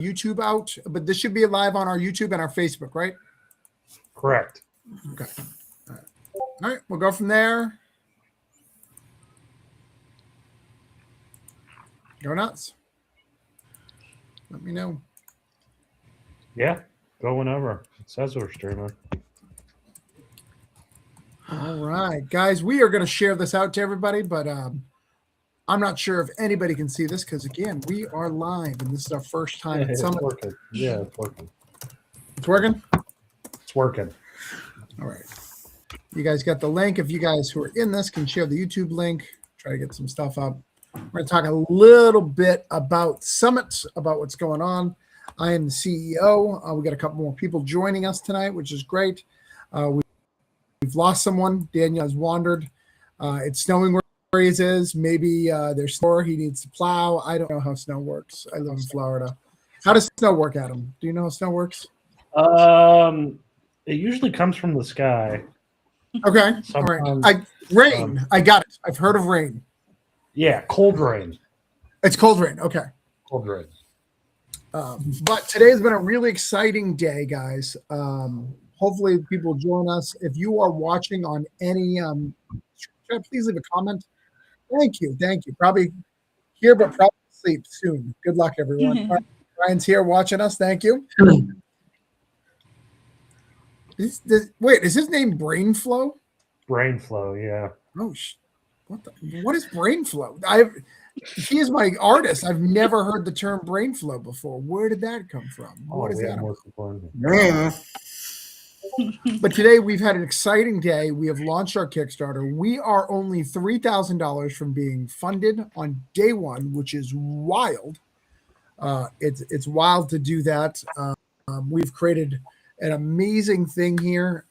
YouTube out, but this should be live on our YouTube and our Facebook, right? Correct. Okay. All right. We'll go from there. Go nuts. Let me know. Yeah, go whenever. It says we're streaming. All right, guys, we are going to share this out to everybody, but I'm not sure if anybody can see this because, again, we are live, and this is our first time at Summit. Working. Yeah, it's working. It's working? It's working. All right. You guys got the link. If you guys who are in this can share the YouTube link, try to get some stuff up. We're going to talk a little bit about Summit, about what's going on. I am the CEO. We got a couple more people joining us tonight, which is great. We've lost someone. Daniel has wandered. It's snowing where he is. Maybe there's snow. He needs to plow. I don't know how snow works. I live in Florida. How does snow work, Adam? Do you know how snow works? It usually comes from the sky. Okay. All right. Rain. I got it. I've heard of rain. Yeah, cold rain. It's cold rain. Okay. Cold rain. But today's been a really exciting day, guys. Hopefully people join us. If you are watching on any, please leave a comment. Thank you. Probably here, but probably sleep soon. Good luck, everyone. Ryan's here watching us. Thank you. Wait, is his name Brainflow? Brainflow, yeah. Oh, what is Brainflow? He is my artist. I've never heard the term Brainflow before. Where did that come from? What is that? But today we've had an exciting day. We have launched our Kickstarter. We are only $3,000 from being funded on day one, which is wild. It's wild to do that. We've created an amazing thing here.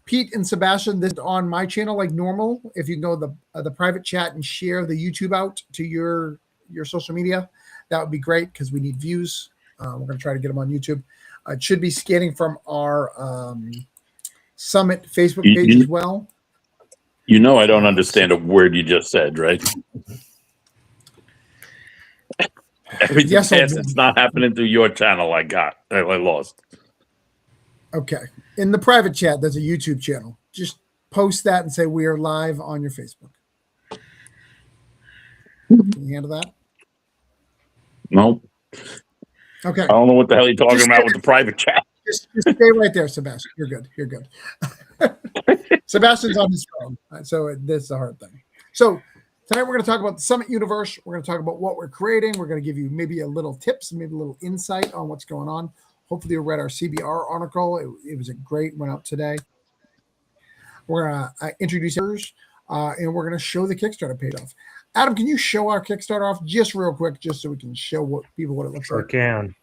Pete and Sebastian, this is on my channel like normal. If you can go to the private chat and share the YouTube out to your social media, that would be great because we need views. We're going to try to get them on YouTube. It should be scanning from our Summit Facebook page as well. You know I don't understand a word you just said, right? Everything Yes, it's not happening through your channel. I lost. Okay. In the private chat, there's a YouTube channel. Just post that and say we are live on your Facebook. Can you handle that? No. Okay. I don't know what the hell you're talking about with the private chat. Just stay right there, Sebastian. You're good. Sebastian's on his phone, so this is a hard thing. So tonight we're going to talk about the Summit universe. We're going to talk about what we're creating. We're going to give you maybe a little tips, maybe a little insight on what's going on. Hopefully you read our CBR article. It was a great one out today. We're going to introduce yours, and we're going to show the Kickstarter paid off. Adam, can you show our Kickstarter off just real quick, just so we can show people what it looks like? Sure can.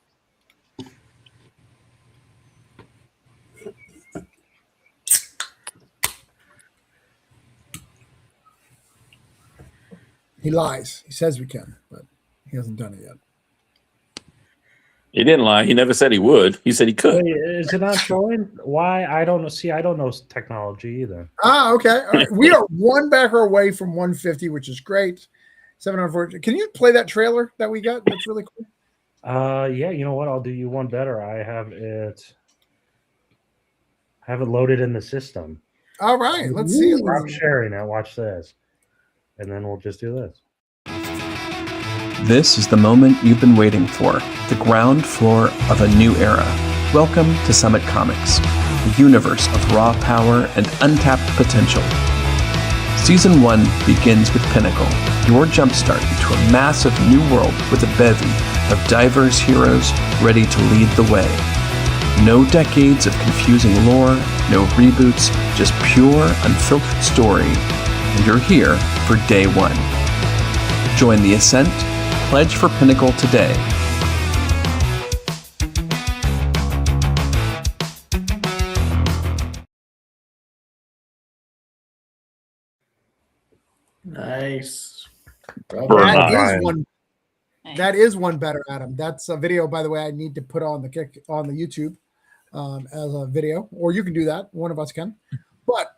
He lies. He says we can, but he hasn't done it yet. He didn't lie. He never said he would. He said he could. Wait, is it not showing? Why? I don't know. See, I don't know technology either. Okay. All right. We are one backer away from 150, which is great. 740. Can you play that trailer that we got? That's really cool. Yeah. You know what? I'll do you one better. I have it loaded in the system. All right. Let's see it. I'm sharing it. Watch this, and then we'll just do this. This is the moment you've been waiting for, the ground floor of a new era. Welcome to Summit Comics, a universe of raw power and untapped potential. Season 1 begins with Pinnacle, your jumpstart into a massive new world with a bevy of diverse heroes ready to lead the way. No decades of confusing lore, no reboots, just pure, unfiltered story. And you're here for day one. Join the ascent. Pledge for Pinnacle today. Nice. That is one better, Adam. That's a video, by the way, I need to put on the YouTube as a video, or you can do that. One of us can. But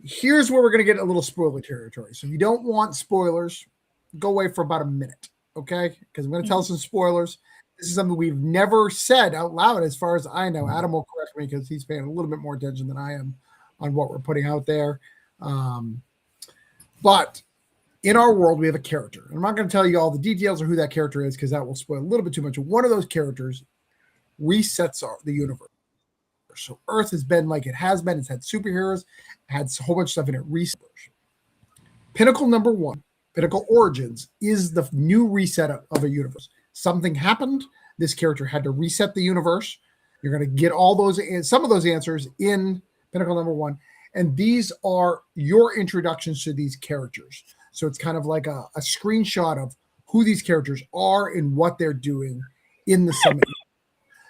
here's where we're going to get a little spoiler territory. So if you don't want spoilers, go away for about a minute, okay? Because I'm going to tell some spoilers. This is something we've never said out loud, as far as I know. Adam will correct me because he's paying a little bit more attention than I am on what we're putting out there. But in our world, we have a character. I'm not going to tell you all the details of who that character is because that will spoil a little bit too much. One of those characters resets the universe. So Earth has been like it has been. It's had superheroes, had a whole bunch of stuff in it. Resets. Pinnacle number 1, Pinnacle Origins, is the new reset of a universe. Something happened. This character had to reset the universe. You're going to get some of those answers in Pinnacle number 1. And these are your introductions to these characters. So it's kind of like a screenshot of who these characters are and what they're doing in the summit.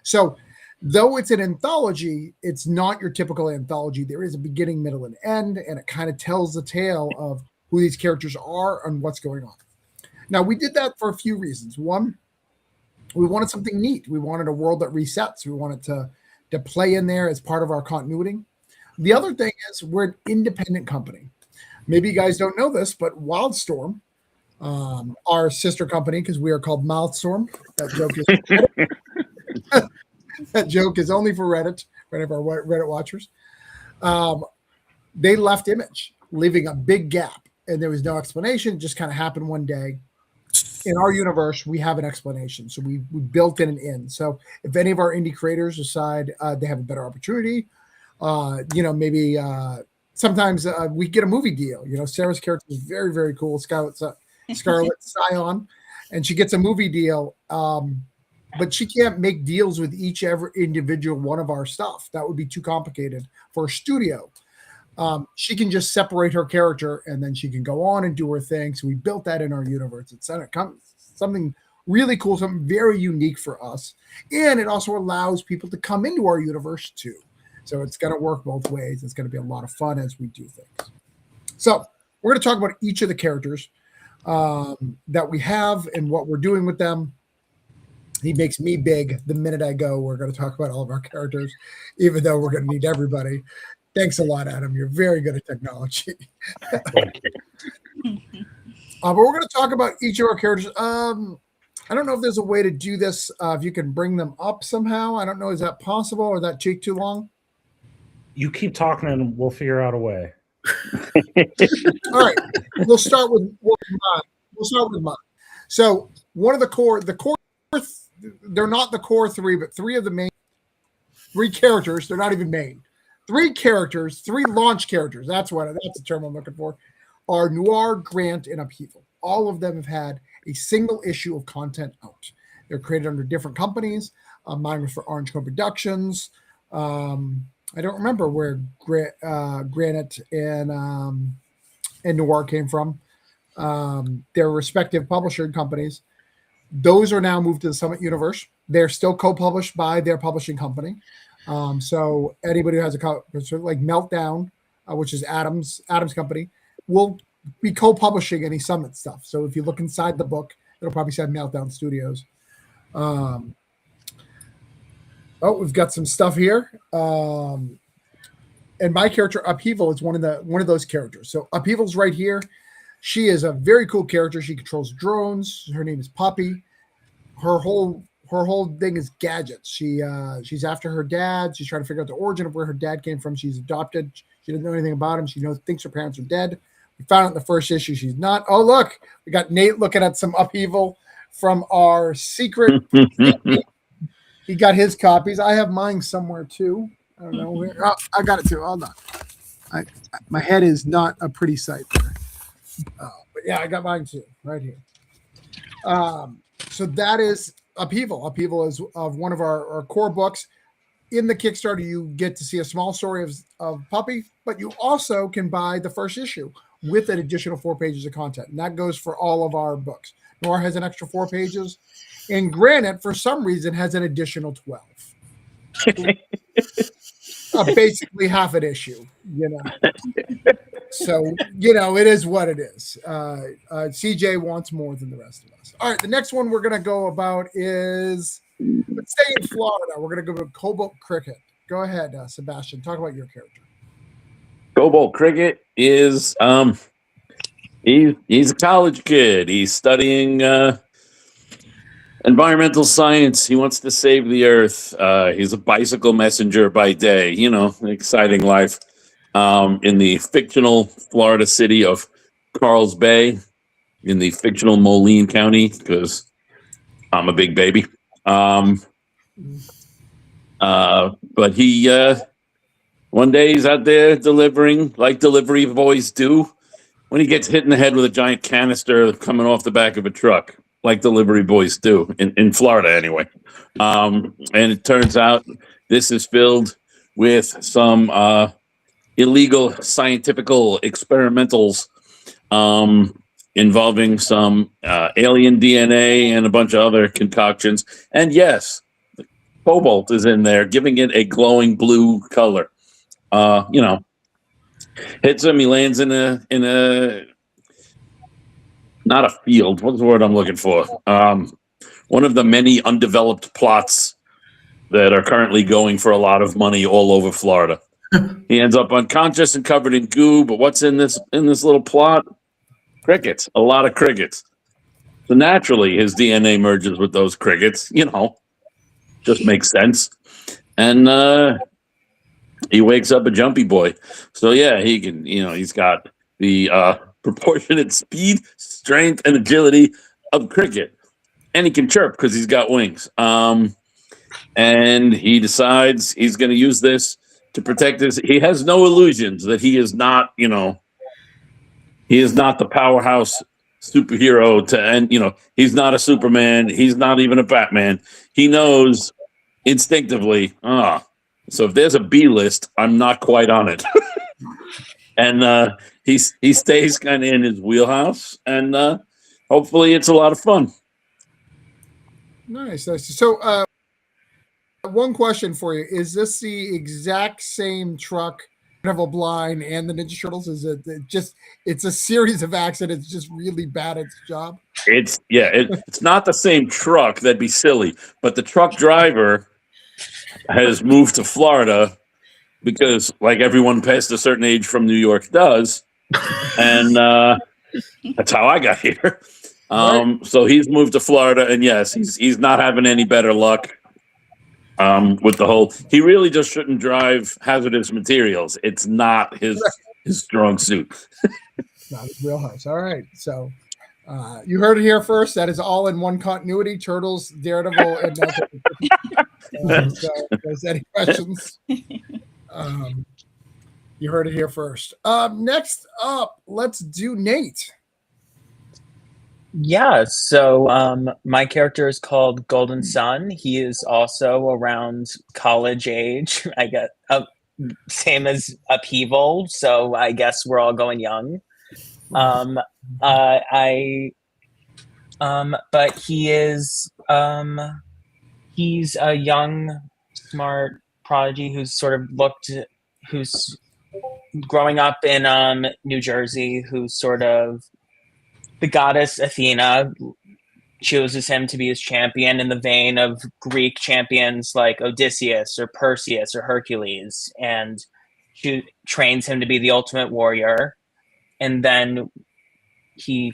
So though it's an anthology, it's not your typical anthology. There is a beginning, middle, and end, and it kind of tells the tale of who these characters are and what's going on. Now, we did that for a few reasons. One, we wanted something neat. We wanted a world that resets. We wanted to play in there as part of our continuity. The other thing is we're an independent company. Maybe you guys don't know this, but Wildstorm, our sister company, because we are called Mouthstorm. That joke is only for Reddit, one of our Reddit watchers. They left Image, leaving a big gap, and there was no explanation. It just kind of happened one day. In our universe, we have an explanation, so we built in an in. So if any of our indie creators decide they have a better opportunity, maybe sometimes we get a movie deal. Sarah's character is very, very cool, Scarlet Scion, and she gets a movie deal. But she can't make deals with every individual one of our stuff. That would be too complicated for a studio. She can just separate her character and then she can go on and do her thing. So we built that in our universe. It's something really cool, something very unique for us. And it also allows people to come into our universe too. So it's going to work both ways. It's going to be a lot of fun as we do things. So we're going to talk about each of the characters that we have and what we're doing with them. He makes me big the minute I go. We're going to talk about all of our characters, even though we're going to need everybody. Thanks a lot, Adam. You're very good at technology. Thank you. But we're going to talk about each of our characters. I don't know if there's a way to do this. If you can bring them up somehow. I don't know. Is that possible or that take too long? You keep talking and we'll figure out a way. All right. We'll start with mine. So one of the core, they're not the core 3, but 3 of the main 3 characters. They're not even main. 3 characters, 3 launch characters. That's the term I'm looking for. Are Noir, Grant, and Upheaval. All of them have had a single issue of content out. They're created under different companies. Mine was for Orange Co-Productions. I don't remember where Granite and Noir came from. Their respective publisher companies. Those are now moved to the Summit universe. They're still co-published by their publishing company. So anybody who has like Meltdown, which is Adam's company, will be co-publishing any Summit stuff. So if you look inside the book, it'll probably say Meltdown Studios. We've got some stuff here. And my character Upheaval is one of those characters. So Upheaval's right here. She is a very cool character. She controls drones. Her name is Poppy. Her whole thing is gadgets. She's after her dad. She's trying to figure out the origin of where her dad came from. She's adopted. She doesn't know anything about him. She thinks her parents are dead. We found out in the first issue she's not. Oh, look, we got Nate looking at some Upheaval from our secret. He got his copies. I have mine somewhere too. I don't know where. Oh, I got it too. Hold on. My head is not a pretty sight there. But yeah, I got mine too, right here. So that is Upheaval. Upheaval is of one of our core books. In the Kickstarter, you get to see a small story of Puppy, but you also can buy the first issue with an additional 4 pages of content. And that goes for all of our books. Noir has an extra 4 pages. And Granite, for some reason, has an additional 12. Basically half an issue, So, it is what it is. CJ wants more than the rest of us. All right, the next one we're going to go about is, let's stay in Florida. We're going to go to Cobalt Cricket. Go ahead, Sebastian. Talk about your character. Cobalt Cricket is, he's a college kid. He's studying environmental science. He wants to save the earth. He's a bicycle messenger by day. You know, an exciting life in the fictional Florida city of Carl's Bay, in the fictional Moline County, because I'm a big baby. But he one day he's out there delivering, like delivery boys do, when he gets hit in the head with a giant canister coming off the back of a truck, like delivery boys do in Florida anyway. And it turns out this is filled with some illegal scientifical experimentals involving some alien DNA and a bunch of other concoctions. And yes, cobalt is in there, giving it a glowing blue color. You know, hits him. He lands in a not a field. What's the word I'm looking for? One of the many undeveloped plots that are currently going for a lot of money all over Florida. He ends up unconscious and covered in goo. But what's in this little plot? Crickets. A lot of crickets. So naturally, his DNA merges with those crickets. You know, just makes sense. And he wakes up a jumpy boy. So yeah, he can. You know, he's got the proportionate speed, strength, and agility of cricket, and he can chirp because he's got wings. And he decides he's going to use this to protect his. He has no illusions that he is not. You know, he is not the powerhouse superhero and you know, he's not a Superman. He's not even a Batman. He knows instinctively. So if there's a B list, I'm not quite on it. And he stays kind of in his wheelhouse, and hopefully it's a lot of fun. Nice. So one question for you. Is this the exact same truck, Neville Blind and the Ninja Turtles? Is it just, it's a series of accidents, just really bad at its job? It's not the same truck. That'd be silly. But the truck driver has moved to Florida because, like everyone past a certain age from New York does, and that's how I got here. So he's moved to Florida, and yes, he's not having any better luck with the whole. He really just shouldn't drive hazardous materials. It's not his strong suit. Not his wheelhouse. All right, so. You heard it here first. That is all in one continuity. Turtles, Daredevil, and so if there's any questions, you heard it here first. Next up, let's do Nate. Yeah, so my character is called Golden Sun. He is also around college age. I get same as Upheaval, so I guess we're all going young. But he is he's a young, smart prodigy who's growing up in New Jersey, who's sort of the goddess Athena chooses him to be his champion in the vein of Greek champions like Odysseus or Perseus or Hercules, and she trains him to be the ultimate warrior. And then he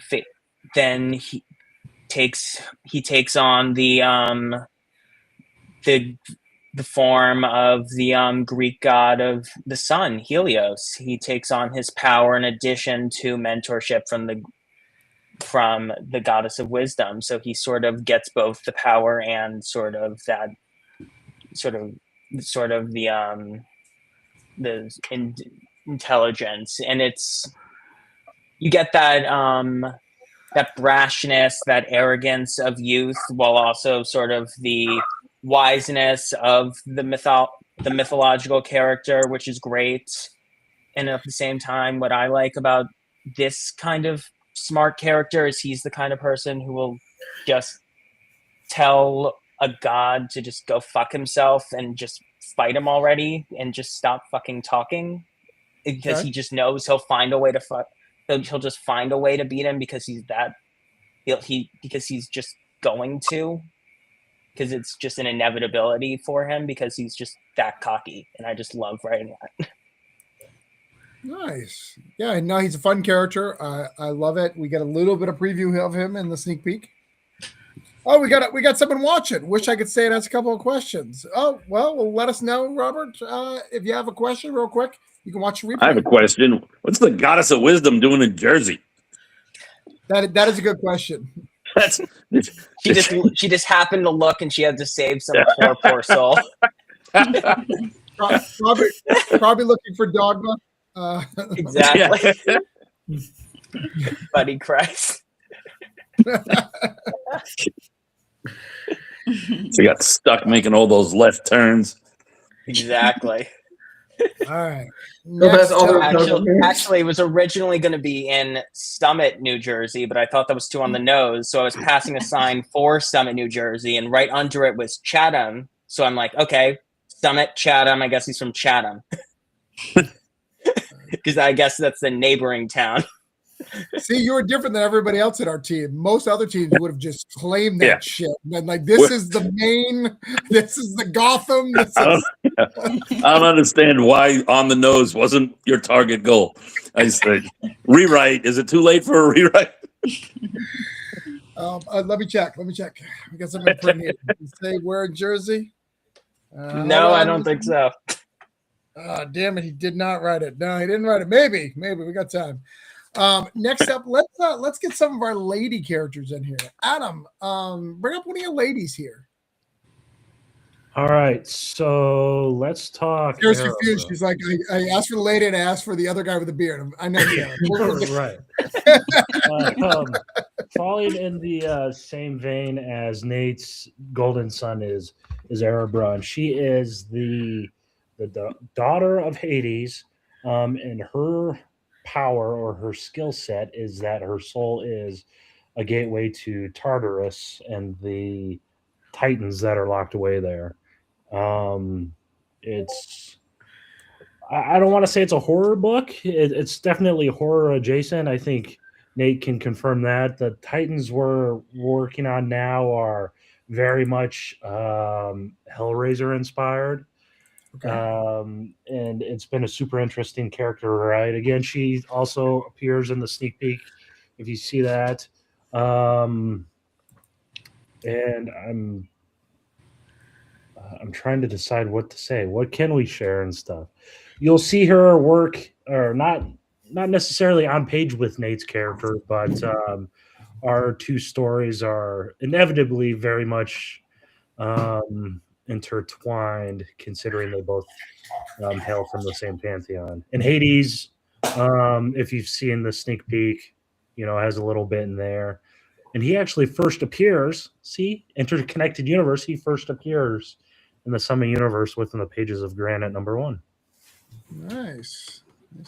takes on the form of the Greek god of the sun, Helios. He takes on his power in addition to mentorship from the goddess of wisdom. So he sort of gets both the power and sort of that sort of the intelligence, and you get that that brashness, that arrogance of youth, while also sort of the wiseness of the mythological character, which is great. And at the same time, what I like about this kind of smart character is he's the kind of person who will just tell a god to just go fuck himself and just fight him already and just stop fucking talking, because he just knows he'll find a way to fuck. He'll just find a way to beat him because because he's just going to, because it's just an inevitability for him, because he's just that cocky, and I just love writing that. Nice. Yeah, no, he's a fun character. I love it. We get a little bit of preview of him in the sneak peek. Oh, we got someone watching. Wish I could say it. Ask a couple of questions. Oh, well, let us know, Robert. If you have a question, real quick, you can watch the replay. I have a question. What's the goddess of wisdom doing in Jersey? That is a good question. That's She just happened to look, and she had to save some poor soul. Probably looking for dogma. Exactly. Buddy Christ. She got stuck making all those left turns. Exactly. All right. that's all there- Actually, it was originally going to be in Summit, New Jersey, but I thought that was too on the nose. So I was passing a sign for Summit, New Jersey, and right under it was Chatham. So I'm like, okay, Summit, Chatham. I guess he's from Chatham. Because I guess that's the neighboring town. See, you were different than everybody else at our team. Most other teams would have just claimed that shit. And like, this is the Maine, this is the Gotham. I don't understand why on the nose wasn't your target goal. I said, rewrite. Is it too late for a rewrite? Let me check. We got something pretty here. Say we're in Jersey. No, I don't think so. Damn it, he did not write it. No, he didn't write it. Maybe we got time. Next up, let's get some of our lady characters in here. Adam, bring up one of your ladies here. All right, so let's talk. She's confused. She's like, I asked for the lady and I asked for the other guy with the beard. I know. Right. Falling in the same vein as Nate's golden son is Erebra, and she is the daughter of Hades, and her power or her skill set is that her soul is a gateway to Tartarus and the Titans that are locked away there. It's I don't want to say it's a horror book. It's definitely horror adjacent. I think Nate can confirm that. The Titans we're working on now are very much Hellraiser inspired. Okay. And it's been a super interesting character, right? Again, she also appears in the sneak peek, if you see that. And I'm trying to decide what to say. What can we share and stuff? You'll see her work, or not necessarily on page with Nate's character, but our two stories are inevitably very much intertwined, considering they both hail from the same pantheon. And Hades, if you've seen the sneak peek, has a little bit in there. And he actually first appears, interconnected universe, he first appears in the Summit universe within the pages of Granite #1. Nice.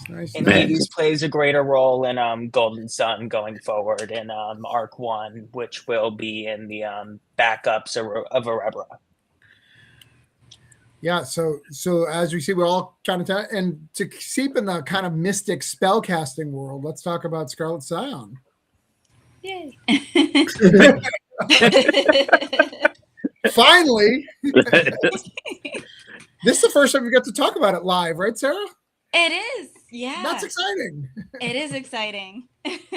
And Hades plays a greater role in Golden Sun going forward in Arc 1, which will be in the backups of Erebra. Yeah, so as we see, we're all kind of and to keep in the kind of mystic spellcasting world, let's talk about Scarlet Scion. Yay! Finally, this is the first time we get to talk about it live, right, Sarah? It is, yeah. That's exciting. It is exciting. So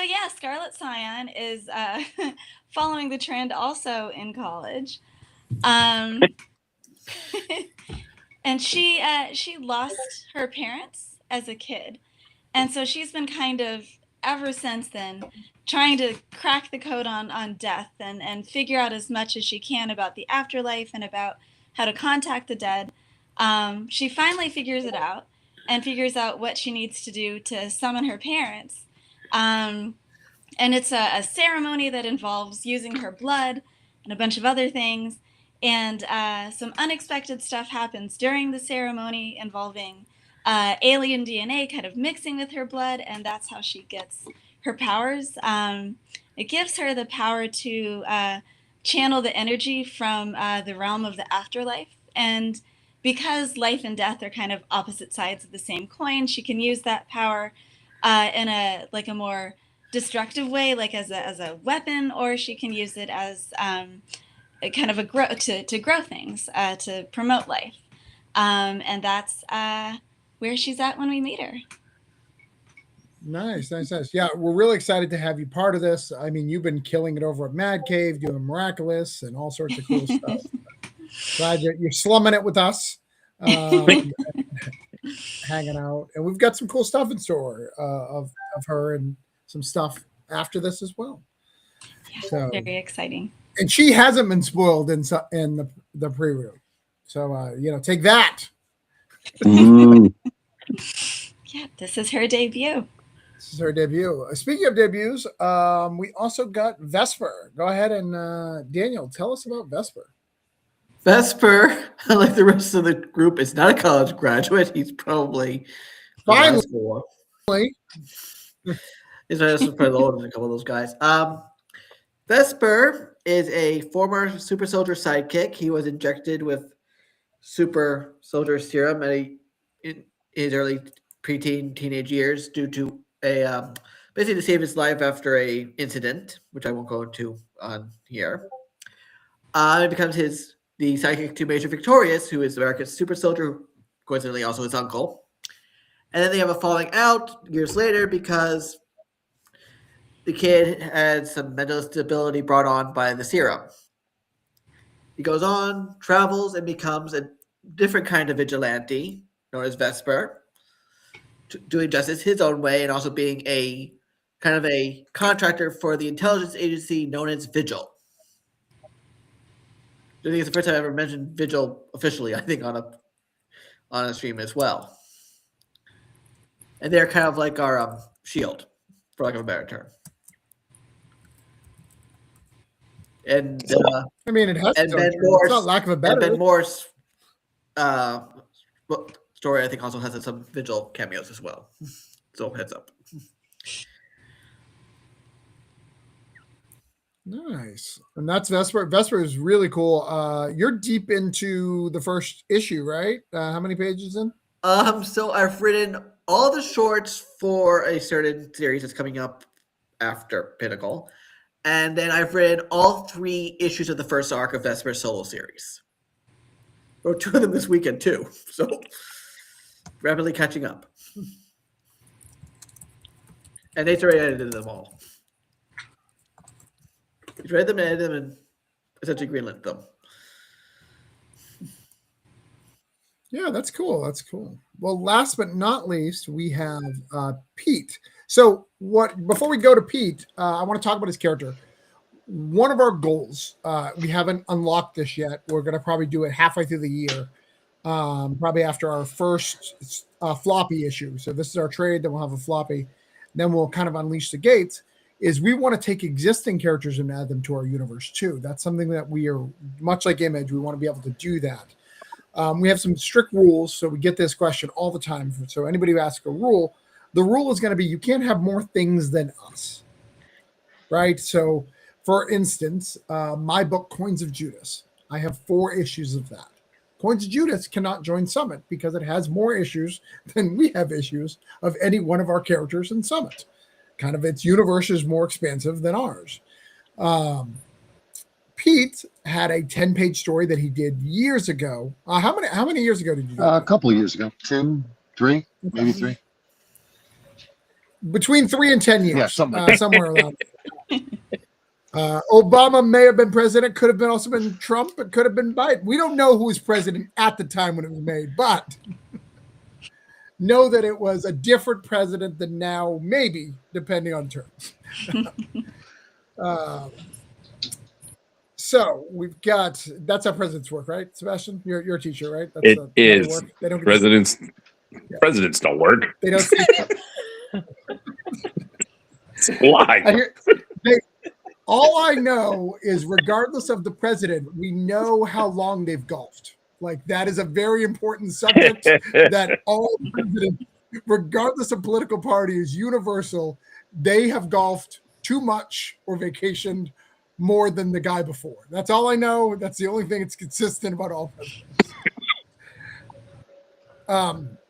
yeah, Scarlet Scion is following the trend also in college. And she lost her parents as a kid, and so she's been kind of ever since then trying to crack the code on death and figure out as much as she can about the afterlife and about how to contact the dead. She finally figures it out and figures out what she needs to do to summon her parents. And it's a ceremony that involves using her blood and a bunch of other things. And some unexpected stuff happens during the ceremony involving alien DNA kind of mixing with her blood, and that's how she gets her powers. It gives her the power to channel the energy from the realm of the afterlife. And because life and death are kind of opposite sides of the same coin, she can use that power in a more destructive way, like as a weapon, or she can use it as kind of to grow things, to promote life. And that's where she's at when we meet her. Nice. Yeah, we're really excited to have you part of this. I mean, you've been killing it over at Mad Cave, doing Miraculous and all sorts of cool stuff. Glad you're slumming it with us, hanging out, and we've got some cool stuff in store of her and some stuff after this as well. Yeah, So very exciting. And she hasn't been spoiled in the pre-release. So take that. Yeah, this is her debut. Speaking of debuts, we also got Vesper. Go ahead and Daniel, tell us about Vesper. Vesper, like the rest of the group, is not a college graduate. He's probably finally. He's probably older than a couple of those guys. Vesper is a former super soldier sidekick. He was injected with super soldier serum in his early preteen, teenage years due to basically to save his life after a incident, which I won't go into on here. It becomes the sidekick to Major Victorious, who is America's super soldier, coincidentally also his uncle. And then they have a falling out years later because the kid had some mental instability brought on by the serum. He goes on, travels, and becomes a different kind of vigilante known as Vesper, doing justice his own way and also being a kind of a contractor for the intelligence agency known as Vigil. I think it's the first time I ever mentioned Vigil officially, I think, on a stream as well. And they're kind of like our shield, for lack of a better term. And I mean, it has and to. Ben It's Moore's, not lack of a better. And Ben Moore's story, I think, also has some Vigil cameos as well. So heads up. Nice. And that's Vesper. Vesper is really cool. You're deep into the first issue, right? How many pages in? So I've written all the shorts for a certain series that's coming up after Pinnacle. And then I've read all 3 issues of the first arc of Vesper's solo series. Wrote 2 of them this weekend, too. So, rapidly catching up. And Nate's already edited them all. He's read them and edited them and essentially greenlit them. Yeah, that's cool. Well, last but not least, we have Pete. So before we go to Pete, I want to talk about his character. One of our goals, we haven't unlocked this yet. We're going to probably do it halfway through the year, probably after our first floppy issue. So this is our trade, then we'll have a floppy. Then we'll kind of unleash the gates, is we want to take existing characters and add them to our universe too. That's something that we are, much like Image, we want to be able to do that. We have some strict rules, so we get this question all the time. So anybody who asks a rule, the rule is going to be you can't have more things than us, right? So, for instance, my book, Coins of Judas, I have 4 issues of that. Coins of Judas cannot join Summit because it has more issues than we have issues of any one of our characters in Summit. Kind of its universe is more expansive than ours. Pete had a 10-page story that he did years ago. How many years ago did you do a couple of years ago. 2, 3, maybe 3. Between 3 and 10 years. Yeah, somewhere around. Obama may have been president, could have also been Trump, it could have been Biden. We don't know who was president at the time when it was made, but know that it was a different president than now, maybe, depending on terms. So we've got, that's how presidents work, right, Sebastian? You're a teacher, right? That's it is. Presidents don't work. They don't. Why? All I know is, regardless of the president, we know how long they've golfed. Like, that is a very important subject that all presidents, regardless of political party, is universal. They have golfed too much or vacationed more than the guy before. That's all I know. That's the only thing that's consistent about all presidents.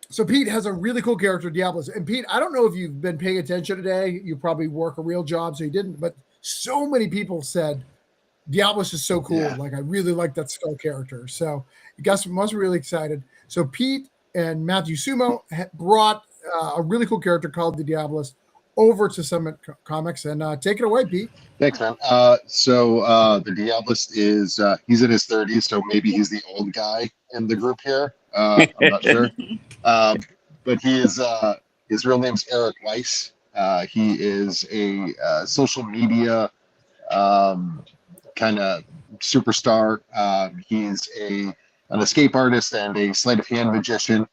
So Pete has a really cool character, Diablos. And Pete, I don't know if you've been paying attention today. You probably work a real job, so you didn't. But so many people said Diablos is so cool. Yeah. Like, I really like that skull character. So you guys must be really excited. So Pete and Matthew Sumo brought a really cool character called the Diabolist over to Summit Comics, and take it away, Pete. Thanks, man. So the Diabolist is he's in his 30s, so maybe he's the old guy in the group here. I'm not sure, but he is his real name's Eric Weiss. He is a social media kind of superstar. He's an escape artist and a sleight of hand magician.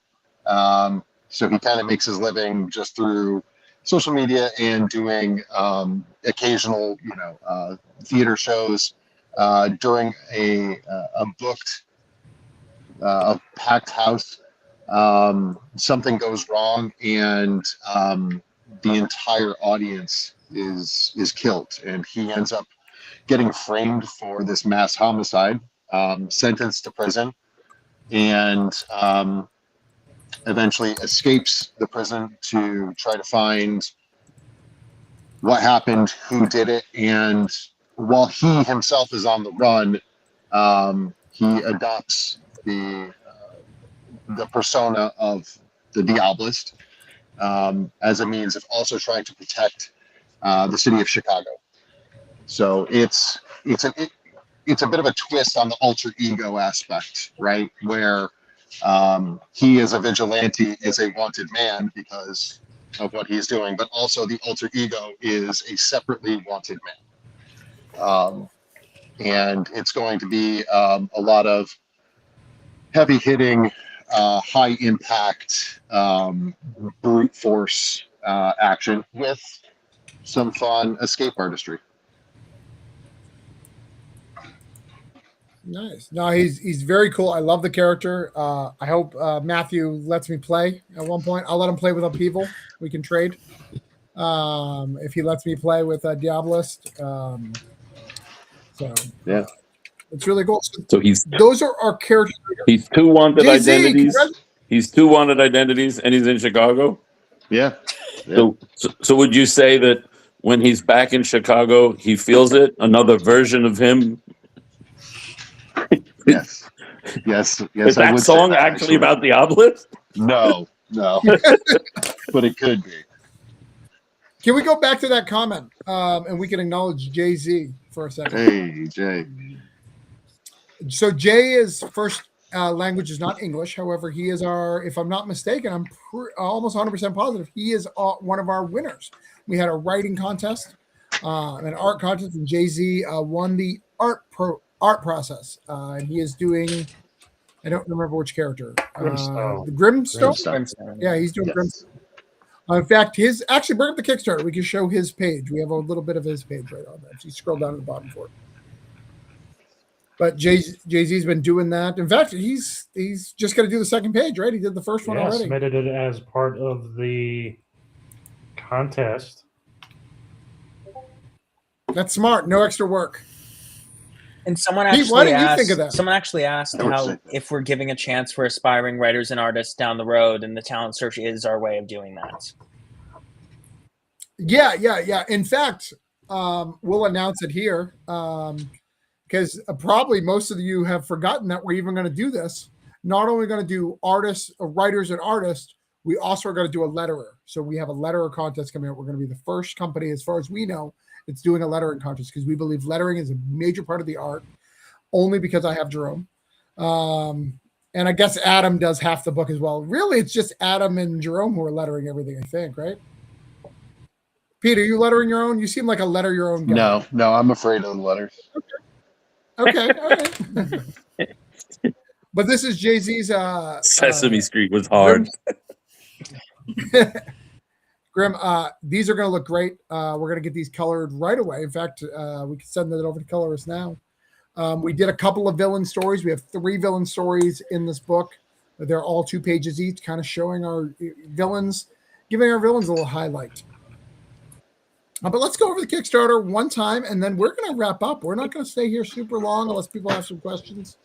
So he kind of makes his living just through social media and doing occasional, theater shows. During a booked, a packed house, something goes wrong, and the entire audience is killed, and he ends up getting framed for this mass homicide, sentenced to prison, and eventually escapes the prison to try to find what happened, who did it, and while he himself is on the run, he adopts the persona of the Diabolist as a means of also trying to protect the city of Chicago. So it's a bit of a twist on the alter ego aspect, right? Where he as a vigilante is a wanted man because of what he's doing, but also the alter ego is a separately wanted man. And it's going to be a lot of heavy hitting, high impact, brute force action with some fun escape artistry. Nice. No, he's very cool. I love the character. I hope Matthew lets me play at one point. I'll let him play with upheaval. We can trade if he lets me play with Diabolist. So yeah, it's really cool. So those are our characters. He's two wanted Jay-Z, identities. He's two wanted identities, and he's in Chicago. Yeah. So would you say that when he's back in Chicago, he feels it? Another version of him. Yes. Is that song actually about the Diabolist? No, but it could be. Can we go back to that comment and we can acknowledge Jay-Z for a second? Hey, Jay. So Jay's first language is not English. However, he is if I'm not mistaken, I'm almost 100% positive, he is one of our winners. We had a writing contest, an art contest, and Jay-Z won the art process. And he is doing, I don't remember which character. Grimstone. The Grimstone? Grimstone. Yeah, he's doing Yes. Grimstone. In fact, actually bring up the Kickstarter. We can show his page. We have a little bit of his page right on there. If you scroll down to the bottom for it. But Jay-Z's been doing that. In fact, he's just going to do the second page, right? He did the first one already. Submitted it as part of the contest. That's smart. No extra work. And someone Pete, why actually didn't you asked. think of that? Someone actually asked if we're giving a chance for aspiring writers and artists down the road, and the talent search is our way of doing that. Yeah. In fact, we'll announce it here because probably most of you have forgotten that we're even going to do this. Not only going to do writers and artists, we also are going to do a letterer. So we have a letterer contest coming up. We're going to be the first company, as far as we know, it's doing a lettering contest because we believe lettering is a major part of the art, only because I have Jerome. And I guess Adam does half the book as well. Really, it's just Adam and Jerome who are lettering everything, I think, right? Pete, are you lettering your own? You seem like a letter your own guy. No, I'm afraid of the letters. Okay. All right. But this is Jay-Z's Sesame Street was hard. Grim, these are going to look great. We're going to get these colored right away. In fact, we can send that over to colorists now. We did a couple of villain stories. We have 3 villain stories in this book. They're all 2 pages each, kind of showing our villains, giving our villains a little highlight. But let's go over the Kickstarter one time, and then we're going to wrap up. We're not going to stay here super long unless people have some questions.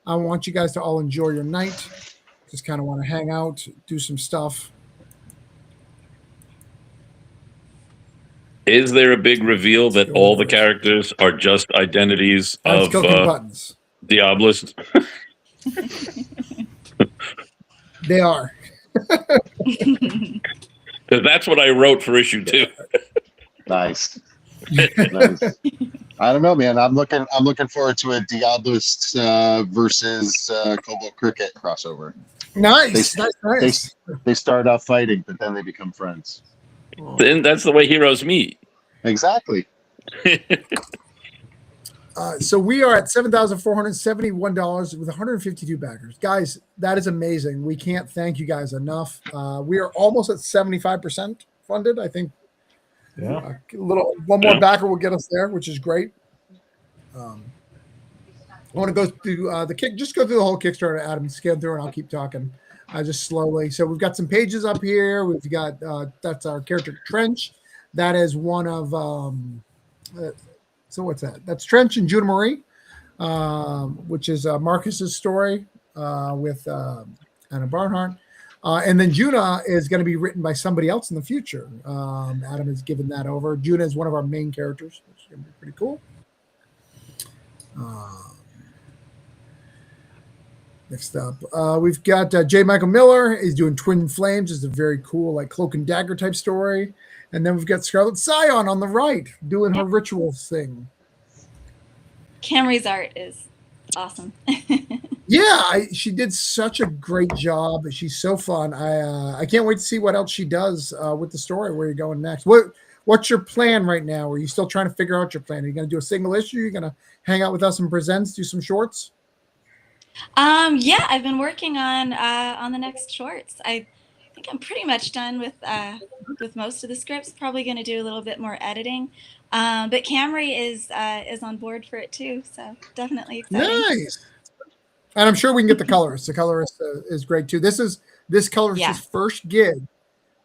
I want you guys to all enjoy your night. Just kind of want to hang out, do some stuff. Is there a big reveal that all the characters are just identities of buttons. Diabolist? They are. Because that's what I wrote for issue 2. Nice. Nice. I don't know, man. I'm looking forward to a Diabolist versus Cobalt Cricket crossover. Nice. They start off fighting, but then they become friends. Then that's the way heroes meet. Exactly. So we are at $7,471 with 152 backers. Guys, that is amazing. We can't thank you guys enough. We are almost at 75% funded. I think one more backer will get us there, which is great. I want to go through just go through the whole Kickstarter, Adam, scan through, and I'll keep talking just slowly. So we've got some pages up here. We've got that's our character Trench. That is one of so what's that? That's Trench and Juna Marie, which is Marcus's story with Anna Barnhart. And then Juna is going to be written by somebody else in the future. Adam has given that over. Juna is one of our main characters, which is going to be pretty cool. Next up, we've got J. Michael Miller. He's doing Twin Flames. It's a very cool, like Cloak and Dagger type story. And then we've got Scarlet Scion on the right doing her rituals thing. Camry's art is awesome. Yeah, she did such a great job. She's so fun. I can't wait to see what else she does with the story. Where you're going next? What's your plan right now? Are you still trying to figure out your plan? Are you going to do a single issue? Are you going to hang out with us and presents, do some shorts? Yeah, I've been working on the next shorts. I think I'm pretty much done with most of the scripts. Probably going to do a little bit more editing, but Camry is on board for it too. So definitely exciting. Nice. And I'm sure we can get the colorist. The colorist is great too. This colorist's first gig,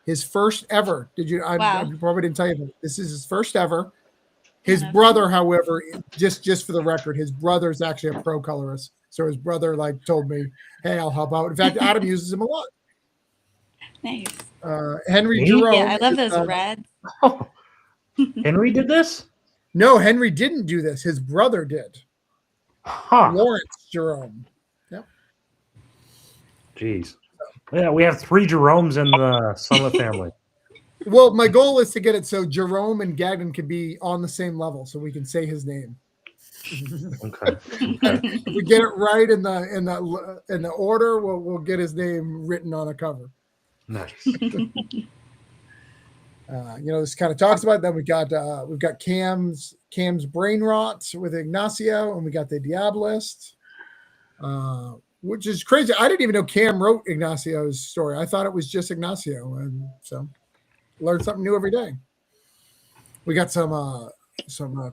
his first ever. I probably didn't tell you, but this is his first ever. His brother, however, just for the record, his brother is actually a pro colorist. So his brother told me, "Hey, I'll help out." In fact, Adam uses him a lot. Nice. Henry Jerome. Yeah, I love those reds. Oh, Henry did this? No, Henry didn't do this. His brother did. Huh. Lawrence Jerome. Yep. Jeez. Yeah, we have 3 Jeromes in the Summit family. Well, my goal is to get it so Jerome and Gagnon can be on the same level, so we can say his name. Okay. If we get it right in the order, we'll get his name written on a cover. Nice. This kind of talks about it. Then we've got Cam's brain rot with Ignacio, and we got the Diabolist, which is crazy. I didn't even know Cam wrote Ignacio's story. I thought it was just Ignacio, and so learn something new every day. We got some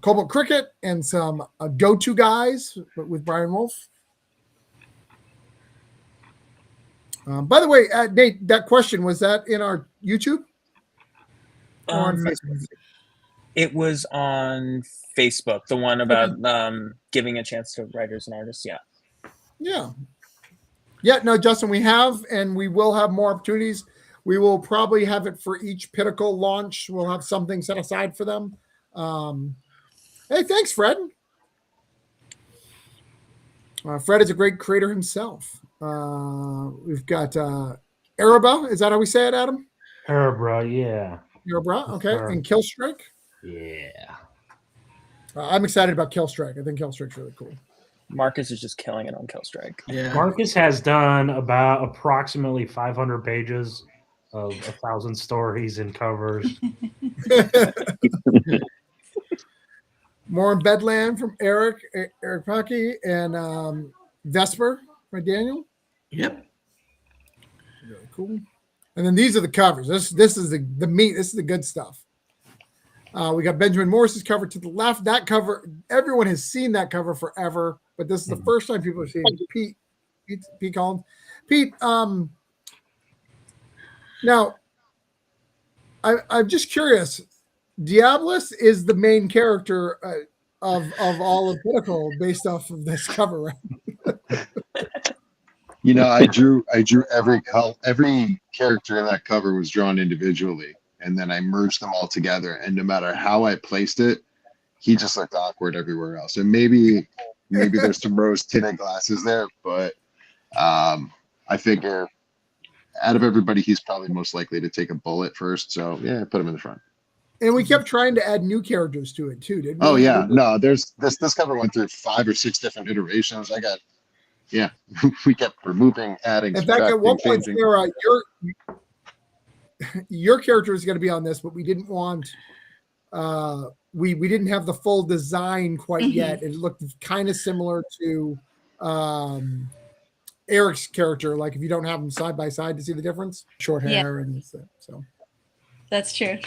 Cobalt Cricket and some go-to guys with Brian Wolf. By the way, Nate, that question, was that in our YouTube or on Facebook? It was on Facebook, the one about giving a chance to writers and artists. Yeah. No, Justin, we have, and we will have more opportunities. We will probably have it for each Pinnacle launch. We'll have something set aside for them. Hey, thanks, Fred. Fred is a great creator himself. We've got Araba. Is that how we say it, Adam? Araba, yeah. Araba, okay. And Killstrike. Yeah. I'm excited about Killstrike. I think Killstrike's really cool. Marcus is just killing it on Killstrike. Yeah. Marcus has done about approximately 500 pages of 1,000 stories and covers. More in Bedlam from Eric Pocky, and Vesper by Daniel. Yep. Really cool. And then these are the covers. This is the meat. This is the good stuff. We got Benjamin Morris's cover to the left. That cover, everyone has seen that cover forever, but this is the first time people are seeing it. Pete Collins. Pete, now, I'm just curious. Diabolist is the main character of all of Pinnacle based off of this cover, right? I drew every character in that cover was drawn individually, and then I merged them all together. And no matter how I placed it, he just looked awkward everywhere else. And maybe there's some rose tinted glasses there, but I figure out of everybody, he's probably most likely to take a bullet first. So yeah, put him in the front. And we kept trying to add new characters to it too, didn't we? Oh yeah, no, there's this cover went through 5 or 6 different iterations. We kept removing, adding. In fact, at one point, changing. Sarah, your character is going to be on this, but we didn't want we didn't have the full design quite yet. It looked kind of similar to Eric's character, like if you don't have them side by side to see the difference, short hair and so. That's true.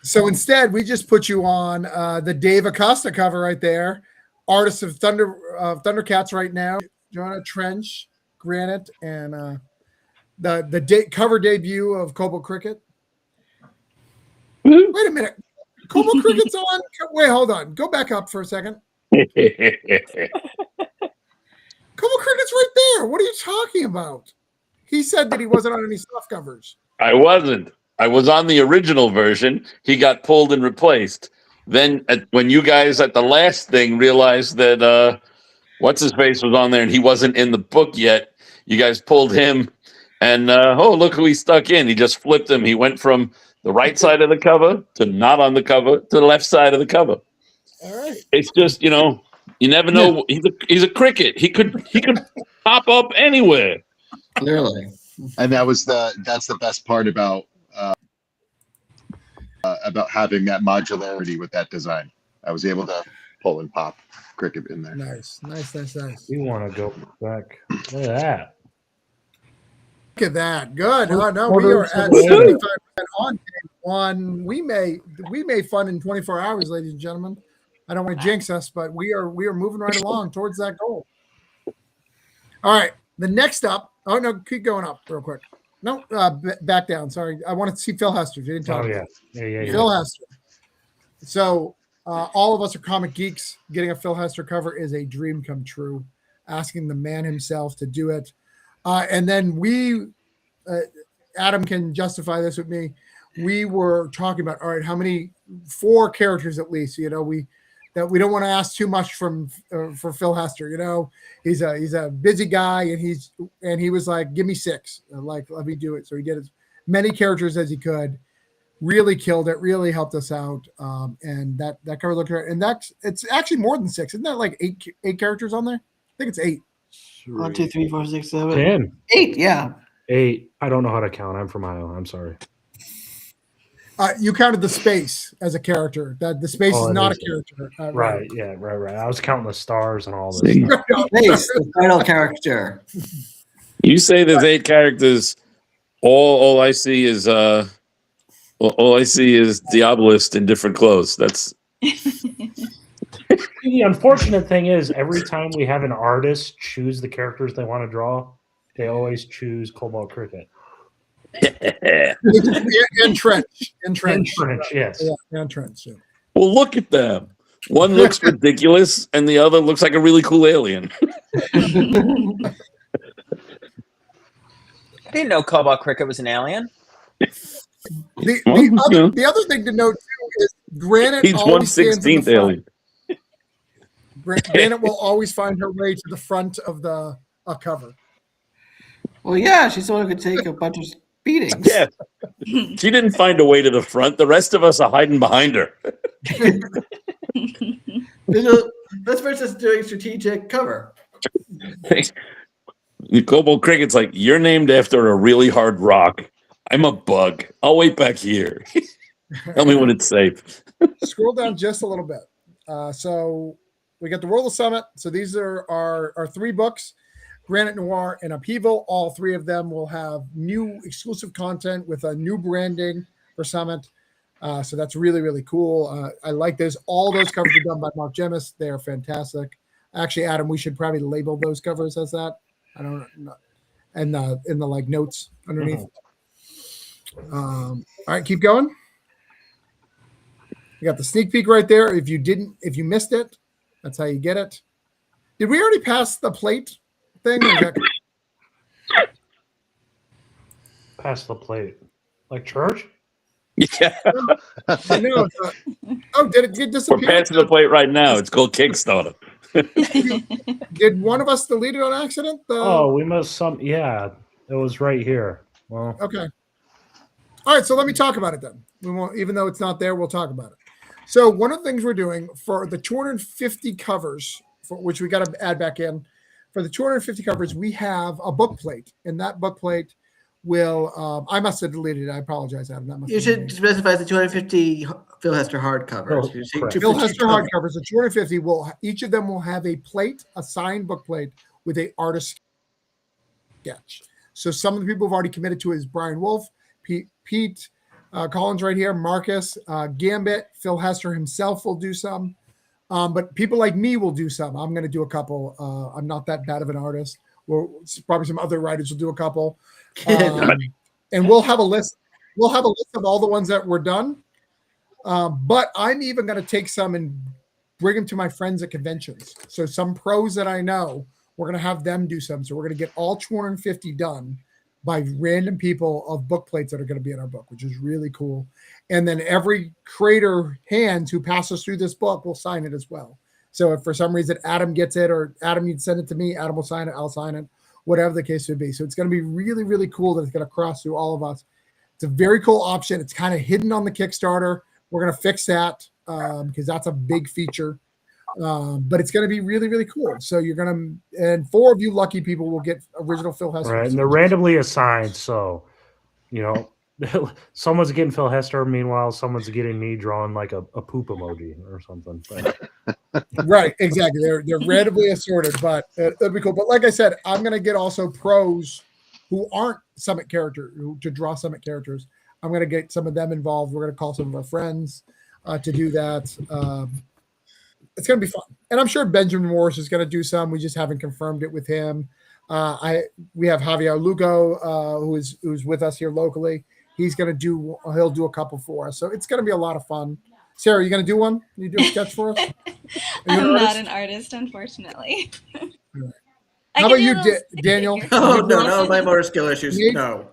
So instead, we just put you on the Dave Acosta cover right there, artist of Thundercats right now, Jonah Trench, Granite, and the cover debut of Cobalt Cricket. Wait a minute, Cobalt Cricket's on. Wait, hold on. Go back up for a second. Cobalt Cricket's right there. What are you talking about? He said that he wasn't on any soft covers. I wasn't. I was on the original version. He got pulled and replaced. Then when you guys at the last thing realized that what's his face was on there and he wasn't in the book yet, you guys pulled him and look who he stuck in. He just flipped him. He went from the right side of the cover to not on the cover to the left side of the cover. All right. It's just, you never know. He's a cricket. He could pop up anywhere. Clearly. And that's the best part about having that modularity with that design. I was able to pull and pop Cricket in there. Nice. You want to go back? Look at that. Look at that. Good. Oh no, we are at 75% on day one. We may fund in 24 hours, ladies and gentlemen. I don't want to jinx us, but we are moving right along towards that goal. All right. The next up. Oh no, keep going up real quick. No, back down. Sorry, I wanted to see Phil Hester. You didn't tell me. Yeah. Phil Hester. So all of us are comic geeks. Getting a Phil Hester cover is a dream come true. Asking the man himself to do it, and then Adam can justify this with me. We were talking about, all right, how many 4 characters at least? We don't want to ask too much for Phil Hester. He's a busy guy, and he was like, give me 6, like let me do it. So he did as many characters as he could. Really killed it. Really helped us out. And that cover looked great. And it's actually more than 6. Isn't that like 8 characters on there? I think it's 8. 1, 2, 3, 4, 6, 7, 10. 8. Yeah. 8. I don't know how to count. I'm from Iowa. I'm sorry. You counted the space as a character. That the space is not a character. Right. Yeah. Right. I was counting the stars and all this. Space, the final character. You say there's 8 characters. All I see is Diabolist in different clothes. That's the unfortunate thing is every time we have an artist choose the characters they want to draw, they always choose Cobalt Cricket. Entrench. Yes. Yeah, Entrench. Yeah. Well, look at them. One looks ridiculous, and the other looks like a really cool alien. I didn't know Cobalt Cricket was an alien. The other thing to note too is Granite. He's 1/16th alien. Granite will always find her way to the front of the cover. Well, yeah, she's the one who could take a bunch of beatings. Yeah, she didn't find a way to the front. The rest of us are hiding behind her. This person's doing strategic cover. The Cobalt Cricket's like, you're named after a really hard rock. I'm a bug. I'll wait back here. Tell me when it's safe. Scroll down just a little bit. So we got the World of Summit. So these are our 3 books, Granite Noir and Upheaval. All 3 of them will have new exclusive content with a new branding for Summit. So that's really, really cool. I like this. All those covers are done by Mark Gemis. They are fantastic. Actually, Adam, we should probably label those covers as that. I don't know. And in the like notes underneath. All right, keep going. You got the sneak peek right there. If you missed it, that's how you get it. Did we already pass the plate thing? Pass the plate. Like church? Yeah. I know. Did it disappear? We're passing the plate right now. It's called Kickstarter. Did one of us delete it on accident? We must yeah. It was right here. Well, okay. All right, so let me talk about it then. We won't, even though it's not there, we'll talk about it. So one of the things we're doing for the 250 covers, for which we got to add back in, for the 250 covers, we have a book plate, and that book plate will. I must have deleted it. I apologize, Adam. That must You should specify the 250 Phil Hester hardcovers. Phil Hester hardcovers. The 250 will each of them will have a plate, a signed book plate with a artist sketch. So some of the people who've already committed to it is Brian Wolf, Pete Collins right here, Marcus, Gambit, Phil Hester himself will do some. But people like me will do some. I'm going to do a couple. I'm not that bad of an artist. Probably some other writers will do a couple. And we'll have a list. We'll have a list of all the ones that were done. But I'm even going to take some and bring them to my friends at conventions. So some pros that I know, we're going to have them do some. So we're going to get all 250 done by random people of book plates that are going to be in our book, which is really cool. And then every creator hands who passes through this book will sign it as well. So if for some reason Adam gets it, or Adam, you'd send it to me, Adam will sign it, I'll sign it, whatever the case would be. So it's going to be really, really cool that it's going to cross through all of us. It's a very cool option. It's kind of hidden on the Kickstarter. We're going to fix that because that's a big feature. But it's going to be really, really cool. So you're going to, and 4 of you lucky people will get original Phil Hester. Right, and they're randomly assigned. So, someone's getting Phil Hester. Meanwhile, someone's getting me drawing like a poop emoji or something. Right, exactly. They're randomly assorted, but it'll be cool. But like I said, I'm going to get also pros who aren't Summit characters to draw Summit characters. I'm going to get some of them involved. We're going to call some of our friends to do that. It's going to be fun. And I'm sure Benjamin Morris is going to do some. We just haven't confirmed it with him. We have Javier Lugo, who's with us here locally. He'll do a couple for us. So it's going to be a lot of fun. Sarah, you going to do one? You do a sketch for us? I'm not an artist, unfortunately. How about you, Daniel? Oh, no, my motor skill issues. Nate? No.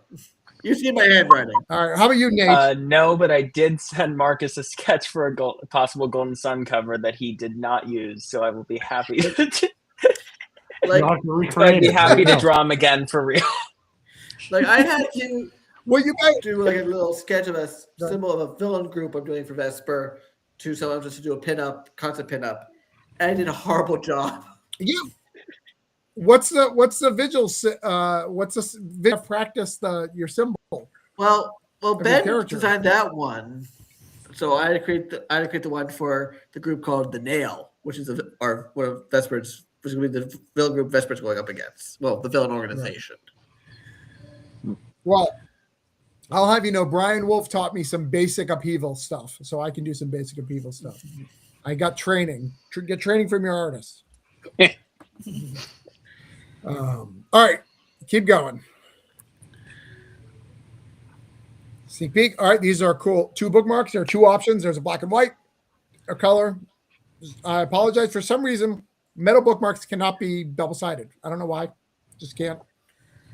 You see my handwriting. All right. How about you, Nate? No, but I did send Marcus a sketch for a possible Golden Sun cover that he did not use, so I will be happy to I'd be happy to draw him again for real. Like I had to you guys do like a little sketch of a symbol of a villain group I'm doing for Vesper to someone just to do a pinup, concept pinup. And I did a horrible job. Yeah. What's the vigil? What's the vigil practice? Your symbol. Well, Ben designed that one, so I had to create the one for the group called the Nail, which is one of Vesper's, which is going to be the villain group Vesper's going up against. Well, the villain organization. Right. Well, I'll have you know, Brian Wolf taught me some basic upheaval stuff, so I can do some basic upheaval stuff. I got training. Get training from your artists. All right, keep going. Sneak peek. All right, these are cool. 2 bookmarks. There are 2 options. There's a black and white, a color. I apologize. For some reason, metal bookmarks cannot be double-sided. I don't know why. Just can't.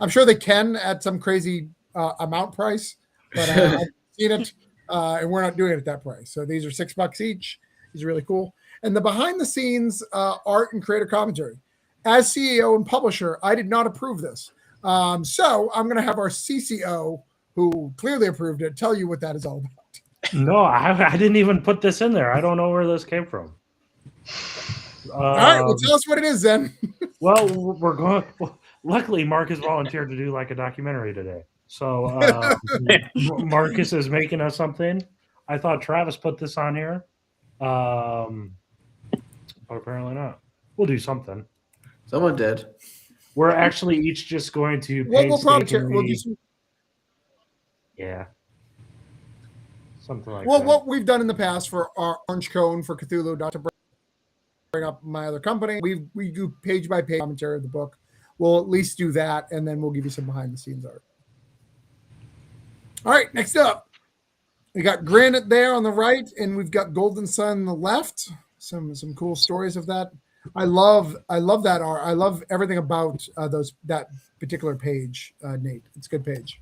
I'm sure they can at some crazy amount price, but I've seen it, and we're not doing it at that price. So these are $6 each. These are really cool. And the behind-the-scenes art and creator commentary. As CEO and publisher, I did not approve this. So I'm going to have our CCO, who clearly approved it, tell you what that is all about. No, I didn't even put this in there. I don't know where this came from. All right, well, tell us what it is then. Well, we're going. Luckily, Marcus volunteered to do like a documentary today. So Marcus is making us something. I thought Travis put this on here, but apparently not. We'll do something. Someone did. We're actually each just going to we'll do some. Yeah. Something like that. Well, that. what we've done in the past for our Orange Cone for Cthulhu, not to bring up my other company, we do page by page commentary of the book. We'll at least do that, and then we'll give you some behind the scenes art. All right, next up, we got Granite there on the right, and we've got Golden Sun on the left. Some cool stories of that. I love that art. I love everything about that particular page, Nate. It's a good page.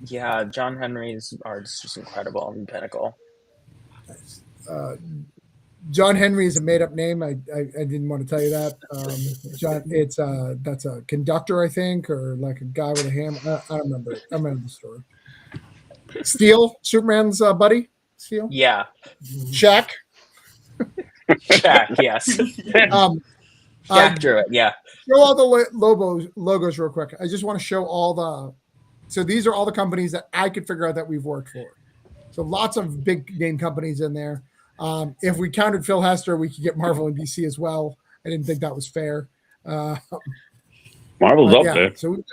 Yeah, John Henry's art is just incredible in Pinnacle. Nice. John Henry is a made-up name. I didn't want to tell you that. John, that's a conductor, I think, or like a guy with a hammer. I don't remember it. I remember the story. Steel, Superman's buddy. Steel. Yeah. Shaq. Shaq. Yes. Jack drew it. Yeah. Show all the logos real quick. I just want to show all the. So these are all the companies that I could figure out that we've worked for. So lots of big name companies in there. If we counted Phil Hester, we could get Marvel and DC as well. I didn't think that was fair. Marvel's up there. So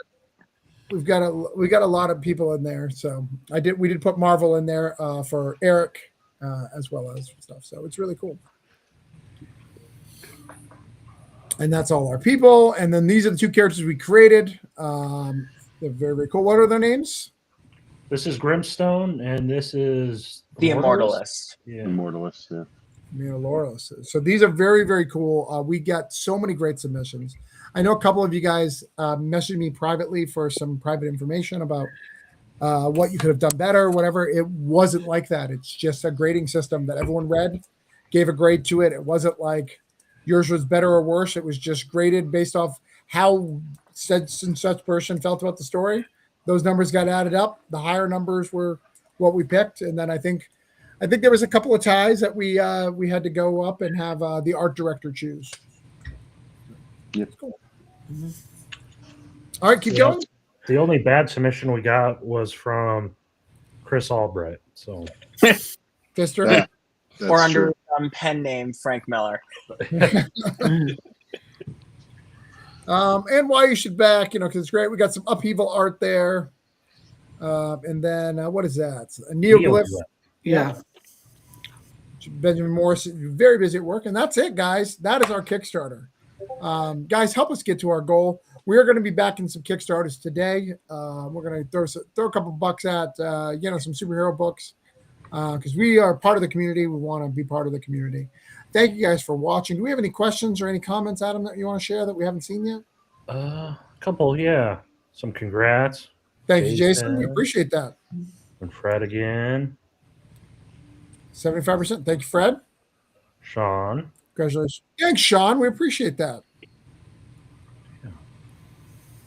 we got a lot of people in there. So we did put Marvel in there for Eric as well as stuff. So it's really cool. And that's all our people. And then these are the two characters we created. They're very, very cool. What are their names? This is Grimstone, and this is the Immortalist. Yeah. Immortalist, yeah. Immortalist. So these are very, very cool. We got so many great submissions. I know a couple of you guys messaged me privately for some private information about what you could have done better, whatever. It wasn't like that. It's just a grading system that everyone read, gave a grade to it. It wasn't like yours was better or worse. It was just graded based off how such and such person felt about the story. Those numbers got added up. The higher numbers were what we picked, and then I think there was a couple of ties that we had to go up and have the art director choose. Yep. Cool. Mm-hmm. All right, keep going. The only bad submission we got was from Chris Albright. So, Fister. Or under pen name Frank Miller. And why you should back, because it's great. We got some upheaval art there. And then what is that? A neoglyph. Yeah. Benjamin Morris is very busy at work. And that's it, guys. That is our Kickstarter. Guys, help us get to our goal. We are going to be backing some Kickstarters today. We're going to throw a couple bucks at, some superhero books. Because we are part of the community. We want to be part of the community. Thank you guys for watching. Do we have any questions or any comments, Adam, that you want to share that we haven't seen yet? A couple, yeah. Some congrats. Thank you, Jason. We appreciate that. And Fred again. 75%. Thank you, Fred. Sean. Congratulations. Thanks, Sean. We appreciate that. Yeah.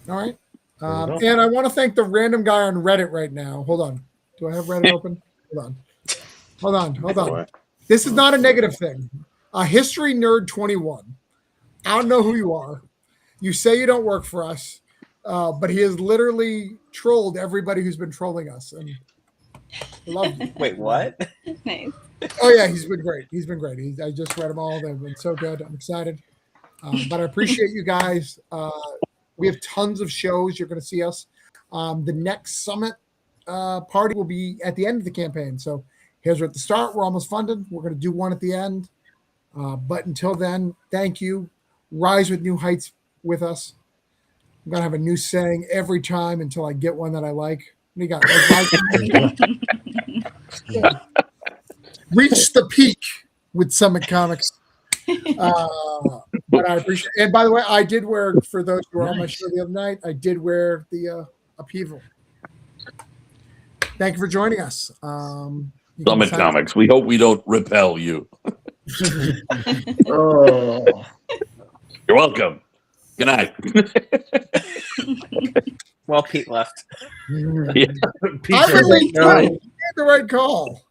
All right. And I want to thank the random guy on Reddit right now. Hold on. Do I have Reddit open? Hold on. This is not a negative thing. History Nerd 21. I don't know who you are. You say you don't work for us, but he has literally trolled everybody who's been trolling us. And I love you. Wait, what? Nice. Oh, yeah, he's been great. I just read them all. They've been so good. I'm excited. But I appreciate you guys. We have tons of shows. You're going to see us. The next summit party will be at the end of the campaign. So here's at the start. We're almost funded. We're going to do one at the end. But until then, thank you. Rise with new heights with us. I'm going to have a new saying every time until I get one that I like. What do you got? Yeah. Reach the peak with Summit Comics. But I appreciate it. And by the way, I did wear, for those who were on my show the other night, I did wear the upheaval. Thank you for joining us. Summit Comics. We hope we don't repel you. Oh. You're welcome. Good night. Well, Pete left. Yeah. I really made the right call.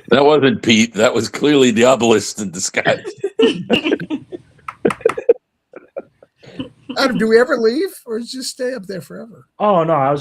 That wasn't Pete. That was clearly the obelisk in disguise. Adam, do we ever leave or just stay up there forever? Oh, no. I was